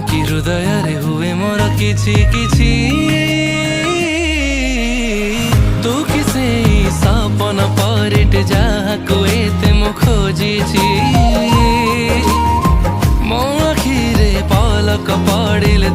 कि हृदय रे हुए मोर किछि किछि तू किसे सपन परिट जाको एते मु खोजिछि मो आखिरे पलक पड़िले